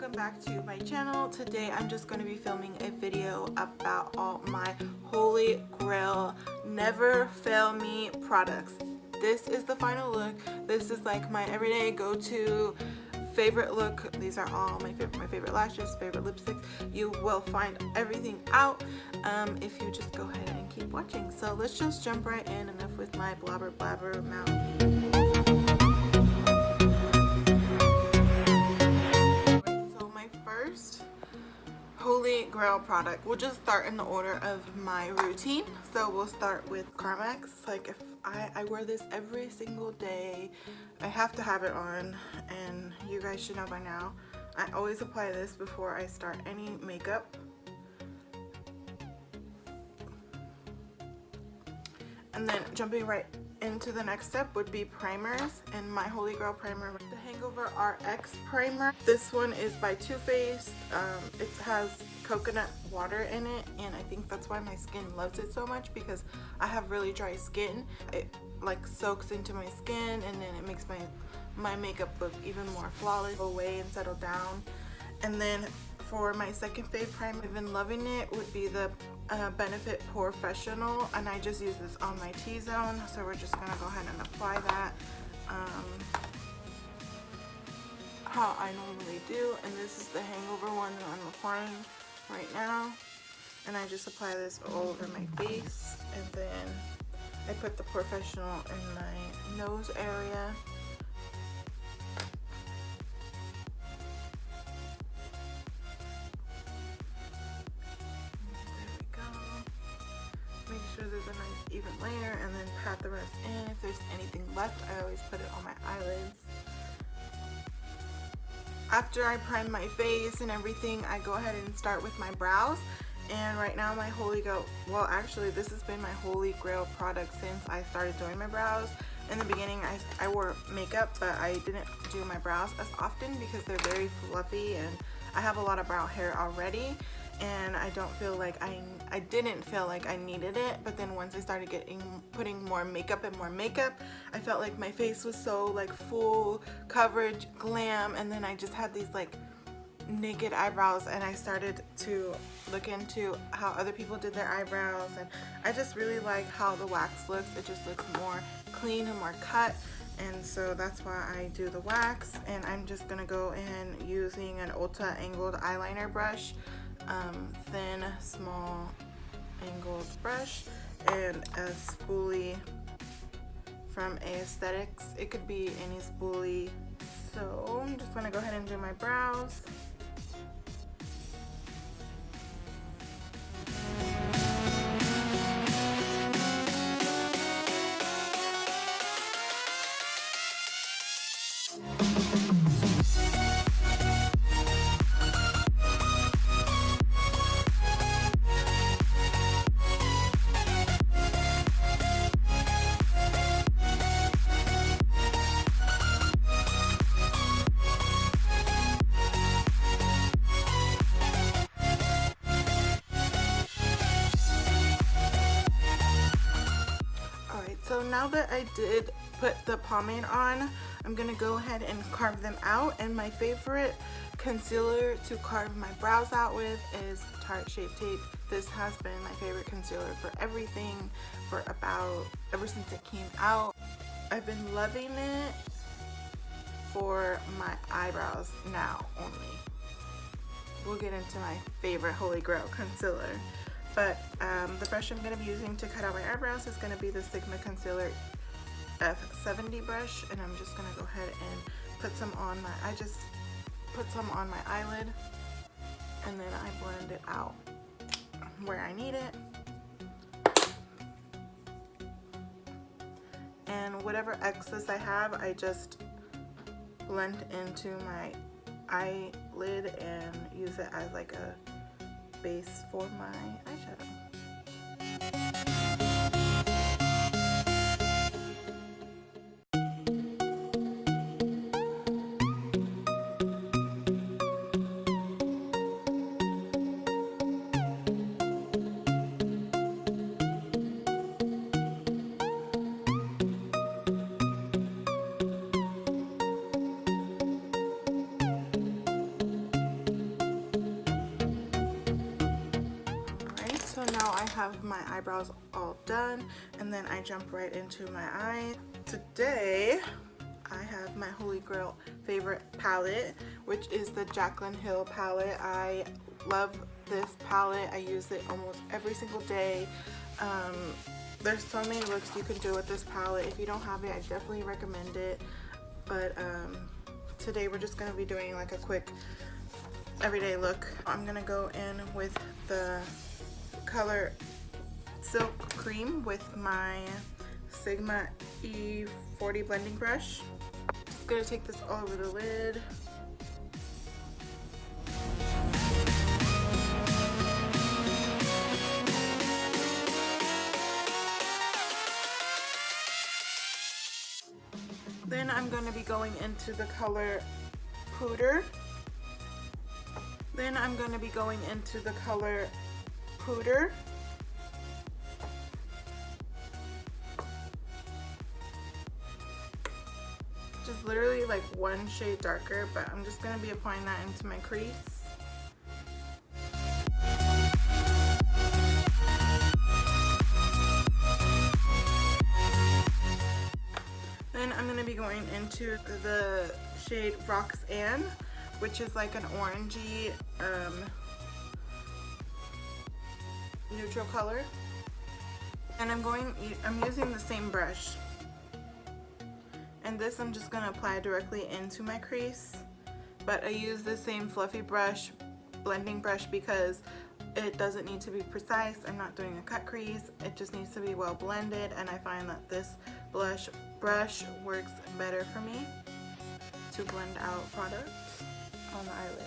welcome back to my channel. Today I'm just going to be filming a video about all my holy grail never fail me products. This is the final look. This is like my everyday go-to favorite look. These are all my favorite lashes, favorite lipsticks. You will find everything out if you just go ahead and keep watching. So let's just jump right in. Enough with my blabber mouth. Holy grail product. We'll just start in the order of my routine. So we'll start with Carmex. Like if I wear this every single day. I have to have it on, and you guys should know by now. I always apply this before I start any makeup. And then jumping right into the next step would be primers, and my holy grail primer, the Hangover RX primer. This one is by Toofaced. It has coconut water in it, and I think that's why my skin loves it so much, because I have really dry skin. It like soaks into my skin, and then it makes my makeup look even more flawless, go away and settle down. And then for my second fave primer, I've been loving it, would be the Benefit Porefessional, and I just use this on my T-zone, so we're just gonna go ahead and apply that how I normally do. And this is the Hangover one that I'm applying right now, and I just apply this all over my face, and then I put the Porefessional in my nose area. Make sure there's a nice even layer, and then pat the rest in. If there's anything left, I always put it on my eyelids. After I prime my face and everything, I go ahead and start with my brows. And right now my holy grail, well actually this has been my holy grail product since I started doing my brows. In the beginning I wore makeup, but I didn't do my brows as often because they're very fluffy, and I have a lot of brow hair already, and I don't feel like I didn't feel like I needed it. But then once I started putting more makeup, I felt like my face was so like full coverage glam, and then I just had these like naked eyebrows, and I started to look into how other people did their eyebrows, and I just really like how the wax looks. It just looks more clean and more cut, and so that's why I do the wax. And I'm just gonna go in using an Ulta angled eyeliner brush, thin small angled brush, and a spoolie from Aesthetics. It could be any spoolie. So I'm just gonna go ahead and do my brows. So now that I did put the pomade on, I'm gonna go ahead and carve them out. And my favorite concealer to carve my brows out with is Tarte Shape Tape. This has been my favorite concealer for everything for ever since it came out. I've been loving it for my eyebrows now only. We'll get into my favorite holy grail concealer. But the brush I'm going to be using to cut out my eyebrows is going to be the Sigma Concealer F70 brush, and I'm just going to go ahead and put some on I just put some on my eyelid, and then I blend it out where I need it. And whatever excess I have, I just blend into my eyelid and use it as like a base for my eyeshadow. have my eyebrows all done, and then I jump right into my eyes. Today I have my Holy Grail favorite palette, which is the Jaclyn Hill palette. I love this palette. I use it almost every single day. There's so many looks you can do with this palette. If you don't have it, I definitely recommend it. But today we're just going to be doing like a quick everyday look. I'm going to go in with the color Silk Cream with my Sigma E40 blending brush. Just going to take this all over the lid. Then I'm going to be going into the color Pooter. Then I'm going to be going into the color Pooter. Just literally like one shade darker, but I'm just going to be applying that into my crease. Then I'm going to be going into the shade Roxanne, which is like an orangey neutral color. And I'm using the same brush. And this I'm just going to apply directly into my crease. But I use the same fluffy brush, blending brush, because it doesn't need to be precise. I'm not doing a cut crease. It just needs to be well blended, and I find that this brush works better for me to blend out products on the eyelid.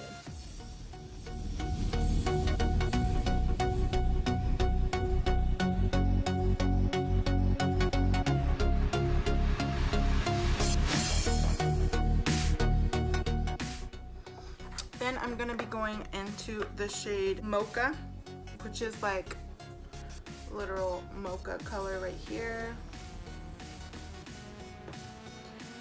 Then I'm going to be going into the shade Mocha, which is like literal mocha color right here.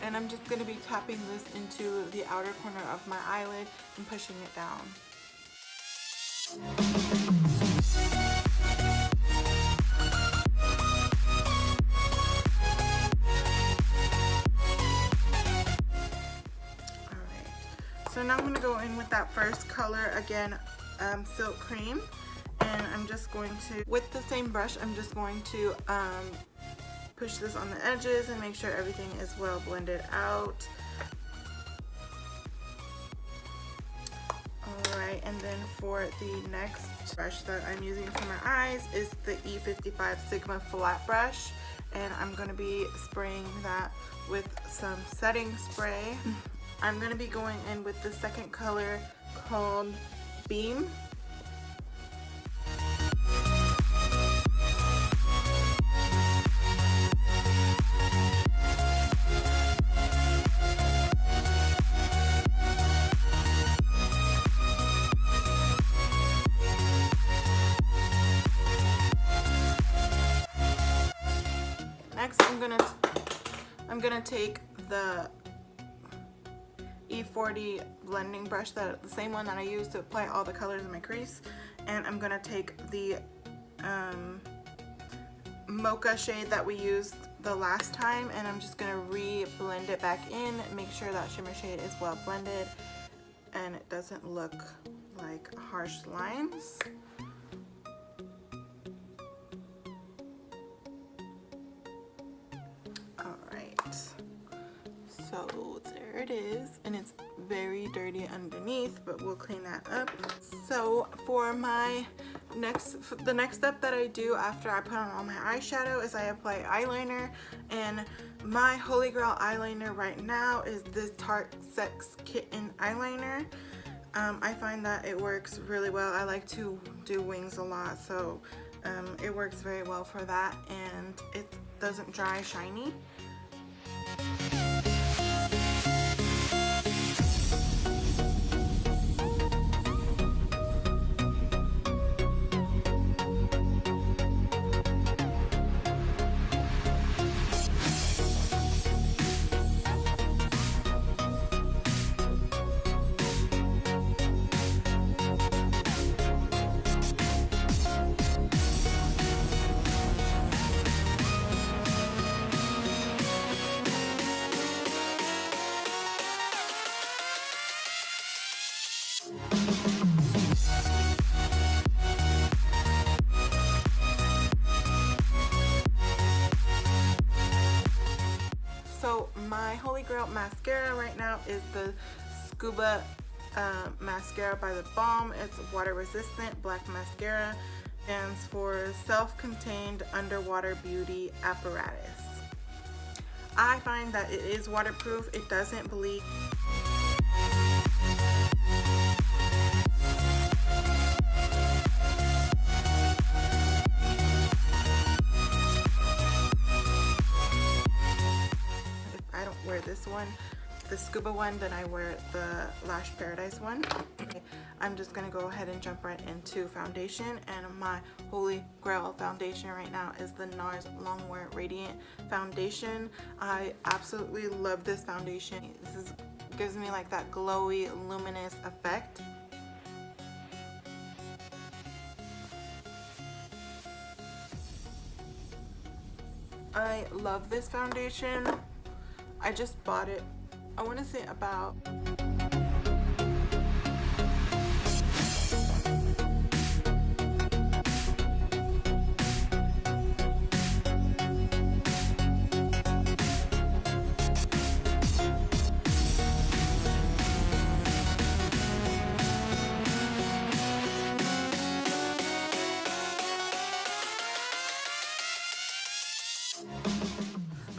And I'm just going to be tapping this into the outer corner of my eyelid and pushing it down. So now I'm going to go in with that first color again, Silk Cream, and I'm just going to, with the same brush, I'm just going to push this on the edges and make sure everything is well blended out. Alright, and then for the next brush that I'm using for my eyes is the E55 Sigma Flat Brush, and I'm going to be spraying that with some setting spray. I'm going to be going in with the second color called Beam. Next, I'm gonna take the E40 blending brush, the same one that I use to apply all the colors in my crease, and I'm gonna take the mocha shade that we used the last time, and I'm just gonna re-blend it back in, make sure that shimmer shade is well blended and it doesn't look like harsh lines. Alright, so there it is, and it's very dirty underneath, but we'll clean that up. So for my the next step that I do after I put on all my eyeshadow is I apply eyeliner, and my Holy Grail eyeliner right now is this Tarte Sex Kitten eyeliner. I find that it works really well. I like to do wings a lot, so it works very well for that, and it doesn't dry shiny. my holy grail mascara right now is the Scuba mascara by the Balm. It's water resistant black mascara. Stands for self-contained underwater beauty apparatus. I find that it is waterproof. It doesn't bleed. If I don't wear this one, the Scuba one, then I wear the Lash Paradise one. I'm just gonna go ahead and jump right into foundation, and my holy grail foundation right now is the NARS Longwear Radiant Foundation. I absolutely love this foundation. Gives me like that glowy, luminous effect. I love this foundation. I just bought it, I want to say about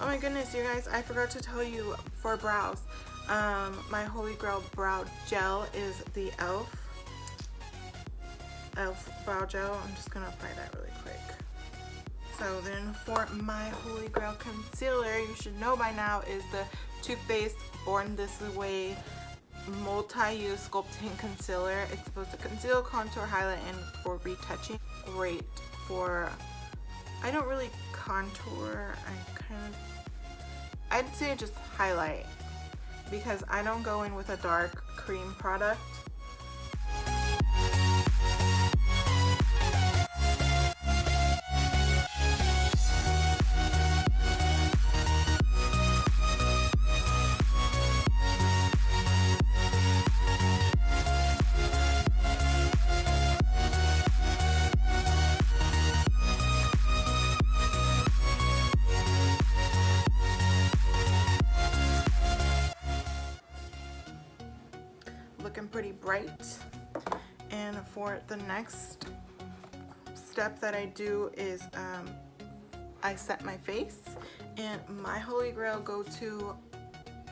oh my goodness, you guys, I forgot to tell you for brows. My holy grail brow gel is the e.l.f. brow gel. I'm just gonna apply that really quick. So then for my holy grail concealer, you should know by now, is the Toofaced Born This Way multi-use sculpting concealer. It's supposed to conceal, contour, highlight, and for retouching. Great for, I don't really contour, I'd say just highlight, because I don't go in with a dark cream product. Looking pretty bright. And for the next step that I do is I set my face, and my holy grail go-to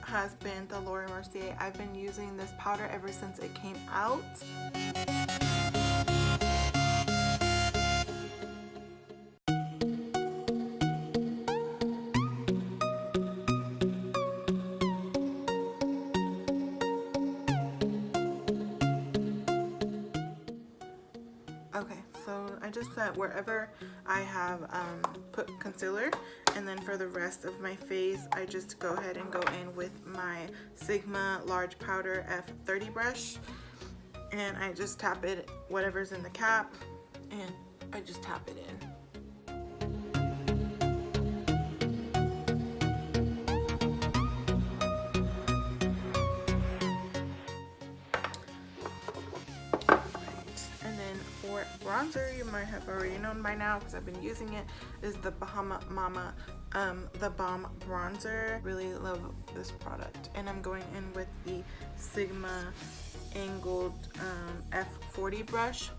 has been the Mercier. I've been using this powder ever since it came out. Okay, so I just set wherever I have put concealer, and then for the rest of my face, I just go ahead and go in with my Sigma Large Powder F30 brush, and I just tap it, whatever's in the cap, and I just tap it in. Bronzer, you might have already known by now because I've been using it, is the Bahama Mama the Balm bronzer. Really love this product, and I'm going in with the Sigma angled F40 brush.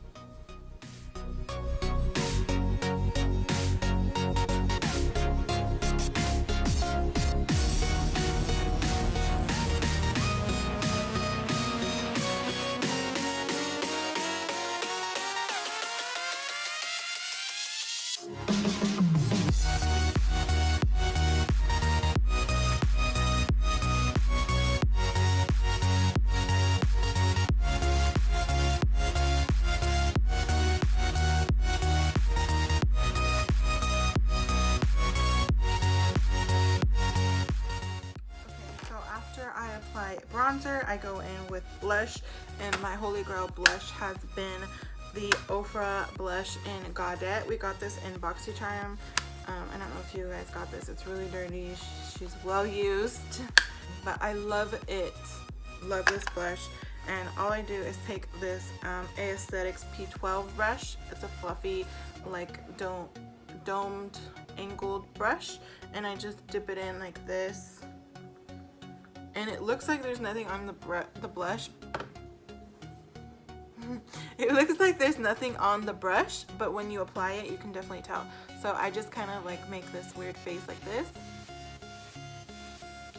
Bronzer, I go in with blush, and my holy grail blush has been the Ofra blush in Godet. We got this in BoxyCharm. I don't know if you guys got this. It's really dirty. She's well used, but I love it. Love this blush. And all I do is take this Aesthetics P12 brush. It's a fluffy, like domed angled brush, and I just dip it in like this. And it looks like there's nothing on the blush. It looks like there's nothing on the brush, but when you apply it, you can definitely tell. So I just kind of like make this weird face like this.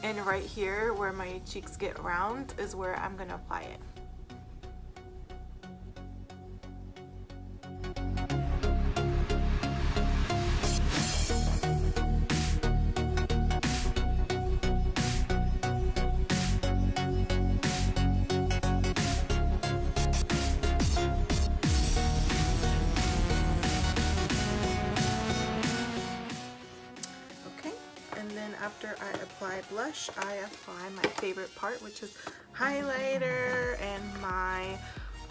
And right here where my cheeks get round is where I'm gonna apply it. After I apply blush, I apply my favorite part, which is highlighter, and my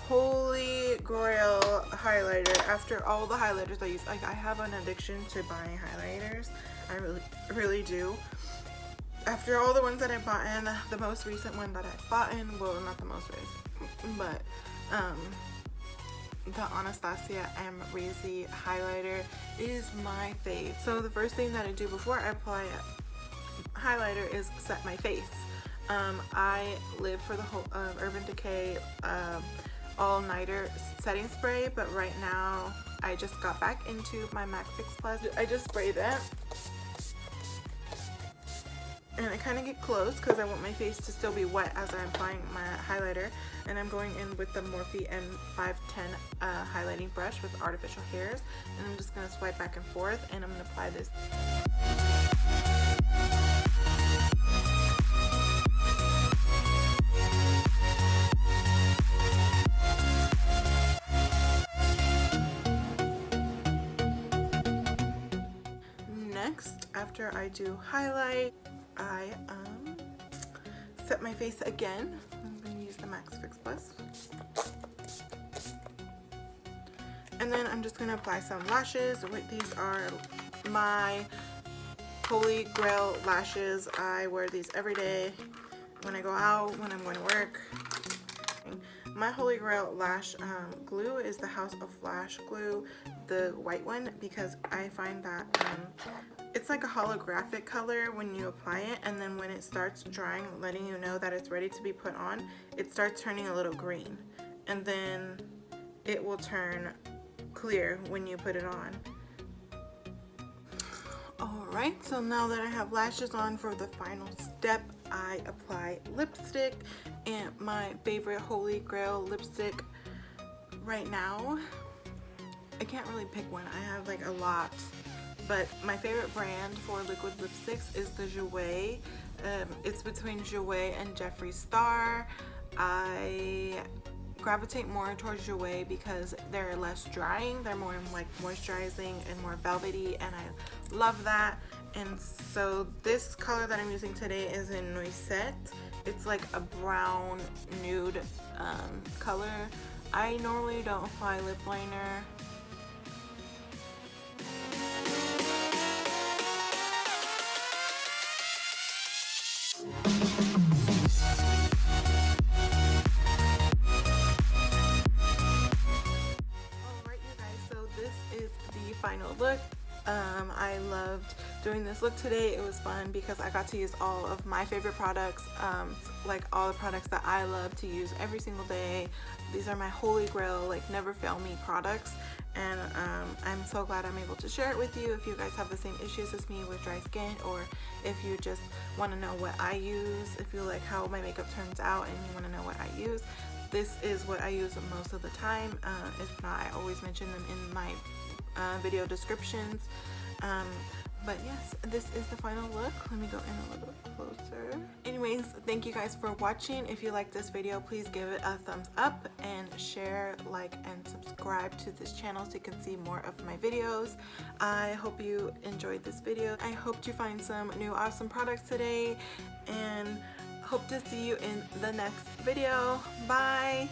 Holy Grail highlighter. After all the highlighters I use, like I have an addiction to buying highlighters. I really do. After all the ones that I bought in, the most recent one that I bought in, well, not the most recent, but the Anastasia Amrezy highlighter is my fave. So the first thing that I do before I apply highlighter is set my face. I live for the whole Urban Decay all-nighter setting spray, but right now I just got back into my MAC Fix Plus. I just spray that, and I kind of get close because I want my face to still be wet as I'm applying my highlighter. And I'm going in with the Morphe N510 highlighting brush with artificial hairs, and I'm just going to swipe back and forth, and I'm going to apply this. Next, after I do highlight, I set my face again. I'm going to use the MAC Fix Plus. And then I'm just going to apply some lashes. These are my Holy Grail lashes. I wear these every day when I go out, when I'm going to work. My Holy Grail lash glue is the House of Lash glue, the white one, because I find that it's like a holographic color when you apply it, and then when it starts drying, letting you know that it's ready to be put on, it starts turning a little green, and then it will turn clear when you put it on. Alright, so now that I have lashes on, for the final step, I apply lipstick, and my favorite Holy Grail lipstick right now, I can't really pick one, I have like a lot, but my favorite brand for liquid lipsticks is the Jouer. It's between Jouer and Jeffree Star. I gravitate more towards Jouer because they're less drying, they're more like moisturizing and more velvety, and I love that. And so this color that I'm using today is in Noisette. It's like a brown nude color. I normally don't apply lip liner. Final look. I loved doing this look today. It was fun because I got to use all of my favorite products, like all the products that I love to use every single day. These are my Holy Grail, like never fail me products, and I'm so glad I'm able to share it with you. If you guys have the same issues as me with dry skin, or if you just want to know what I use, if you like how my makeup turns out and you want to know what I use, this is what I use most of the time. If not, I always mention them in my video descriptions. But yes, this is the final look. Let me go in a little bit closer. Anyways, thank you guys for watching. If you like this video, please give it a thumbs up and share, like, and subscribe to this channel so you can see more of my videos. I hope you enjoyed this video. I hope to find some new awesome products today, and hope to see you in the next video. Bye!